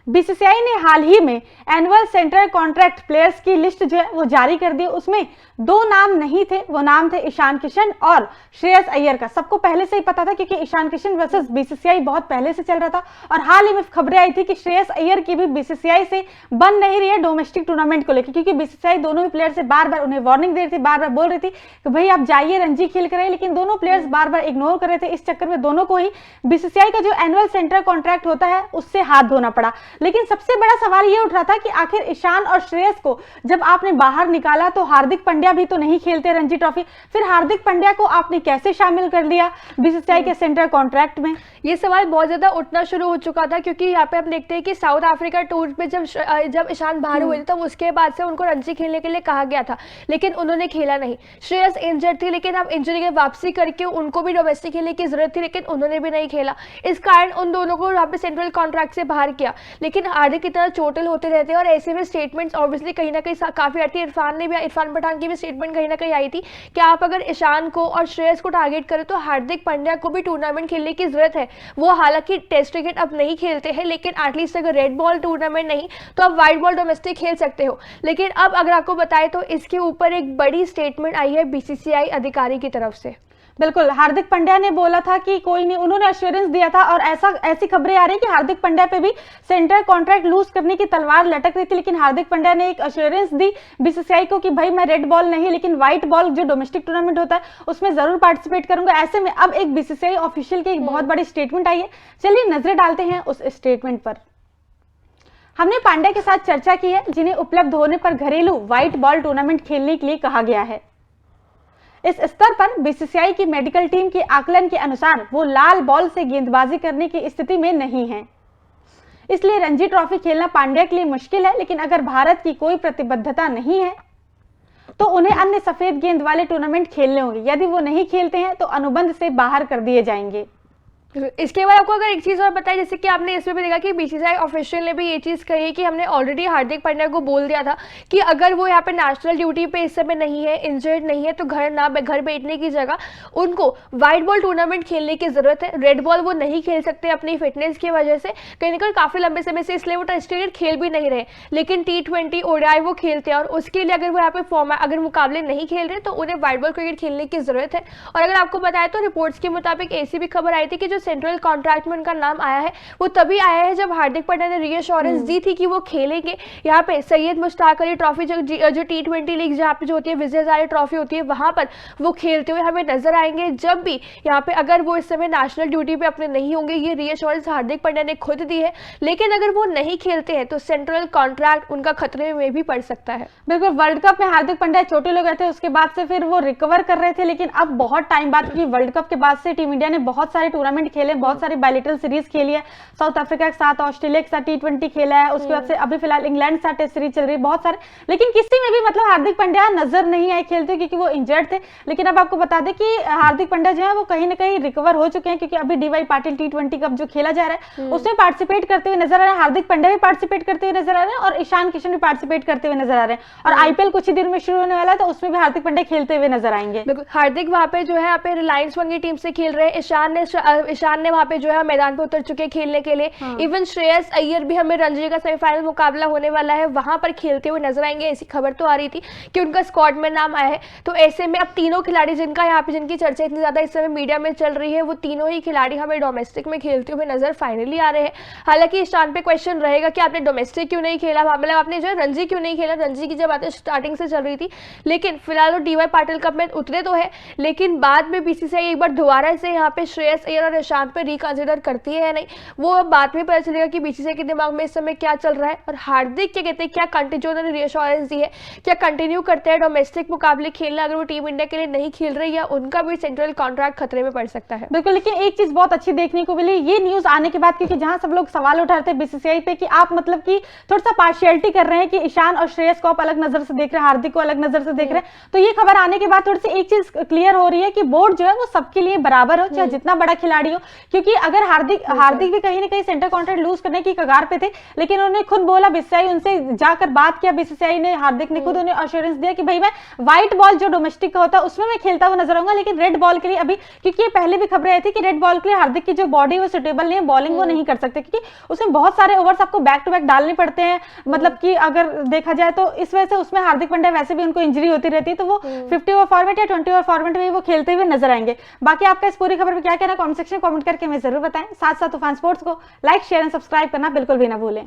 BCCI ने हाल ही में annual central contract players की लिस्ट जो है वो जारी कर दी। उसमें दो नाम नहीं थे, वो नाम थे ईशान किशन और श्रेयस अय्यर का। सबको पहले से ही पता था क्योंकि ईशान किशन वर्सेस बीसीसीआई बहुत पहले से चल रहा था और हाल ही में खबरें आई थी कि श्रेयस अय्यर की भी बीसीसीआई से बन नहीं रही है डोमेस्टिक टूर्नामेंट को लेकर, क्योंकि बीसीसीआई दोनों ही प्लेयर से बार बार उन्हें वार्निंग दे रही थी, बार बार बोल रही थी कि भाई आप जाइए रणजी खेल कर, लेकिन दोनों प्लेयर्स बार बार इग्नोर कर रहे थे। इस चक्कर में दोनों को ही बीसीसीआई का जो एनुअल सेंट्रल कॉन्ट्रैक्ट होता है उससे हाथ धोना पड़ा। लेकिन सबसे बड़ा सवाल यह उठ रहा था कि आखिर ईशान और श्रेयस को जब आपने बाहर निकाला तो हार्दिक पांड्या भी तो नहीं खेलते रणजी ट्रॉफी, फिर हार्दिक पांड्या को आपने कैसे शामिल कर लिया बीसीसीआई के सेंट्रल कॉन्ट्रैक्ट में? ये सवाल बहुत ज्यादा उठना शुरू हो चुका था क्योंकि यहाँ पे हम देखते हैं कि साउथ अफ्रीका टूर पे जब ईशान बाहर हुए थे तब उसके बाद से उनको रणजी खेलने के लिए कहा गया था, लेकिन उन्होंने खेला नहीं। श्रेयस इंजर्ड थी, लेकिन अब इंजरी के वापसी करके उनको भी डोमेस्टिक खेलने की जरूरत थी, लेकिन उन्होंने भी नहीं खेला। इस कारण उन दोनों को यहाँ पे सेंट्रल कॉन्ट्रैक्ट से बाहर किया। लेकिन हार्दिक की तरह चोटिल होते रहते हैं और ऐसे में स्टेटमेंट्स ऑब्वियसली कहीं ना कहीं काफी आती है। इरफान पठान की भी स्टेटमेंट कहीं ना कहीं आई थी कि आप अगर ईशान को और श्रेयस को टारगेट करें तो हार्दिक पांड्या को भी टूर्नामेंट खेलने की जरूरत है। वो हालांकि टेस्ट क्रिकेट अब नहीं खेलते हैं, लेकिन एटलीस्ट अगर रेड बॉल टूर्नामेंट नहीं तो आप व्हाइट बॉल डोमेस्टिक खेल सकते हो। लेकिन अब अगर आपको बताएं तो इसके ऊपर एक बड़ी स्टेटमेंट आई है बीसीसीआई अधिकारी की तरफ से। बिल्कुल, हार्दिक पांड्या ने बोला था कि कोई नहीं, उन्होंने एश्योरेंस दिया था और ऐसी खबरें आ रही है कि हार्दिक पांड्या पे भी सेंट्रल कॉन्ट्रैक्ट लूज करने की तलवार लटक रही थी, लेकिन हार्दिक पांड्या ने एक एश्योरेंस दी बीसीसीआई को कि भाई मैं रेड बॉल नहीं लेकिन व्हाइट बॉल जो डोमेस्टिक टूर्नामेंट होता है उसमें जरूर पार्टिसिपेट करूंगा। ऐसे में अब एक बीसीसीआई ऑफिशियल की एक बहुत बड़ी स्टेटमेंट आई है। चलिए नजर डालते हैं उस स्टेटमेंट पर। हमने पांड्या के साथ चर्चा की है जिन्हें उपलब्ध होने पर घरेलू व्हाइट बॉल टूर्नामेंट खेलने के लिए कहा गया है। इस स्तर पर बीसीसीआई की मेडिकल टीम के आकलन के अनुसार वो लाल बॉल से गेंदबाजी करने की स्थिति में नहीं है, इसलिए रणजी ट्रॉफी खेलना पांड्या के लिए मुश्किल है। लेकिन अगर भारत की कोई प्रतिबद्धता नहीं है तो उन्हें अन्य सफेद गेंद वाले टूर्नामेंट खेलने होंगे। यदि वो नहीं खेलते हैं तो अनुबंध से बाहर कर दिए जाएंगे। इसके बाद आपको अगर एक चीज और बताया, जैसे कि आपने इसमें भी देखा कि बीसीसीआई ऑफिशियल ने भी ये चीज कही कि हमने ऑलरेडी हार्दिक पांड्या को बोल दिया था कि अगर वो यहाँ पे नेशनल ड्यूटी पे इस समय नहीं है, इंजर्ड नहीं है, तो घर बैठने की जगह उनको व्हाइट बॉल टूर्नामेंट खेलने की जरूरत है। रेड बॉल वो नहीं खेल सकते अपनी फिटनेस की वजह से, कहीं ना कहीं काफी लंबे समय से, इसलिए वो टेस्ट क्रिकेट खेल भी नहीं रहे। लेकिन T20 ODI वो खेलते हैं और उसके लिए अगर वो यहाँ पे अगर मुकाबले नहीं खेल रहे तो उन्हें व्हाइट बॉल क्रिकेट खेलने की जरूरत है। और अगर आपको बताया तो रिपोर्ट्स के मुताबिक ऐसी भी खबर आई थी कि सेंट्रल कॉन्ट्रैक्ट में उनका नाम आया है वो तभी आया है जब हार्दिक पांड्या ने रीअश्योरेंस दी थी कि वो खेलेंगे। यहाँ पे सैयद मुश्ताक अली ट्रॉफी जो T20 लीग जहाँ पे जो होती है, विजय हजारे ट्रॉफी होती है, वहां पर वो खेलते हुए हमें नजर आएंगे। जब भी यहाँ पे अगर वो इस समय नेशनल ड्यूटी पे अपने नहीं होंगे, ये रीअश्योरेंस हार्दिक पांड्या ने खुद दी है। लेकिन अगर वो नहीं खेलते हैं तो सेंट्रल कॉन्ट्रैक्ट उनका खतरे में भी पड़ सकता है। बिल्कुल, वर्ल्ड कप में हार्दिक पांड्या चोटिल हो गए थे, उसके बाद से फिर वो रिकवर कर रहे थे, लेकिन अब बहुत टाइम बाद, क्योंकि वर्ल्ड कप के बाद से टीम इंडिया ने बहुत सारे टूर्नामेंट खेले, बहुत सारी बायलैटरल सीरीज खेली है, साउथ अफ्रीका के साथ, ऑस्ट्रेलिया के साथ T20 खेला है, उसके बाद से अभी फिलहाल इंग्लैंड के साथ टेस्ट सीरीज चल रही है, बहुत सारे, लेकिन किसी में भी मतलब हार्दिक पांड्या नजर नहीं आए खेलते क्योंकि वो इंजर्ड थे। लेकिन अब आपको बता दें कि हार्दिक पांड्या जो है वो कहीं ना कहीं रिकवर हो चुके हैं, क्योंकि अभी DY पाटिल T20 कप जो खेला जा रहा है उसमें पार्टिसिपेट करते हुए नजर आ रहे हैं, हार्दिक पांड्या भी पार्टिसिपेट करते हुए नजर आ रहे हैं और ईशान किशन भी पार्टिसिपेट करते हुए नजर आ रहे हैं। और IPL कुछ ही देर में शुरू होने वाला है तो उसमें भी हार्दिक पांड्या खेलते हुए नजर आएंगे। हार्दिक वहाँ पे जो है यहाँ पे रिलायंस वन की टीम से खेल रहे हैं। ईशान ने वहाँ पे जो है मैदान पे उतर चुके खेलने के लिए। इवन श्रेयस अय्यर भी हमें रणजी का सेमीफाइनल मुकाबला होने वाला है, वहां पर खेलते हुए नजर आएंगे। ऐसी खबर तो आ रही थी कि उनका स्क्वाड में नाम आया है। तो ऐसे में अब तीनों खिलाड़ी जिनका यहाँ पे जिनकी चर्चा इतनी ज्यादा इस समय मीडिया में चल रही है, वो तीनों ही खिलाड़ी हमें डोमेस्टिक में खेलते हुए नजर फाइनली आ रहे हैं। हालांकि ईशान पे क्वेश्चन रहेगा कि आपने डोमेस्टिक क्यों नहीं खेला, मतलब आपने जो है रणजी क्यों नहीं खेला, रणजी की जब बातें स्टार्टिंग से चल रही थी। लेकिन फिलहाल वो DY पाटिल कप में उतरे तो है, लेकिन बाद में बीसीसीआई एक बार दोबारा से यहाँ पे श्रेयस अय्यर और ईशान पे रिकंसिडर करती है या नहीं, वो बाद में पता चलेगा कि बीसीसीआई के दिमाग में इस समय क्या चल रहा है। और हार्दिक क्या कहते हैं, क्या कंटिन्यू उन्होंने रीअश्योरेंस दी है, क्या कंटिन्यू करते हैं डोमेस्टिक मुकाबले खेलना अगर वो टीम इंडिया के लिए नहीं खेल रही, या उनका भी सेंट्रल कॉन्ट्रैक्ट खतरे में पड़ सकता है। बिल्कुल, लेकिन एक चीज बहुत अच्छी देखने को मिली ये न्यूज आने के बाद, क्योंकि जहां सब लोग सवाल उठा रहे थे बीसीसीआई पे कि आप मतलब कि थोड़ा सा पार्शियलिटी कर रहे हैं कि ईशान और श्रेयस को आप अलग नजर से देख रहे हैं, हार्दिक को अलग नजर से देख रहे हैं, तो ये खबर आने के बाद थोड़ी सी एक चीज क्लियर हो रही है कि बोर्ड जो है वो सबके लिए बराबर हो, चाहे जितना बड़ा खिलाड़ी हो हो, क्योंकि अगर हार्दिक भी कहीं ना कहीं सेंटर कॉन्ट्रैक्ट लूज करने की कगार पे थे, लेकिन उन्होंने खुद बोला, बीसीसीआई उनसे जाकर बात किया, बीसीसीआई ने, हार्दिक ने खुद उन्हें अश्योरेंस दिया कि भाई मैं व्हाइट बॉल जो डोमेस्टिक का होता है उसमें मैं खेलता हुआ नजर आऊंगा, लेकिन रेड बॉल के लिए अभी, क्योंकि ये पहले भी खबरें आई थी कि रेड बॉल के लिए हार्दिक की जो बॉडी वो सुटेबल नहीं है, बॉलिंग वो नहीं कर सकते, क्योंकि उसमें बहुत सारे ओवर्स आपको बैक टू बैक डालने पड़ते हैं, मतलब कि अगर देखा जाए तो इस वजह से उसमें हार्दिक पांड्या वैसे भी उनको इंजरी होती रहती है, तो वो 50 ओवर फॉर्मेट या 20 ओवर फॉर्मेट में वो खेलते हुए नजर आएंगे। बाकी आपका इस पूरी खबर पर क्या कहना, कमेंट सेक्शन में कमेंट करके हमें जरूर बताएं। साथ साथ तूफान स्पोर्ट्स को लाइक, शेयर एंड सब्सक्राइब करना बिल्कुल भी ना भूलें।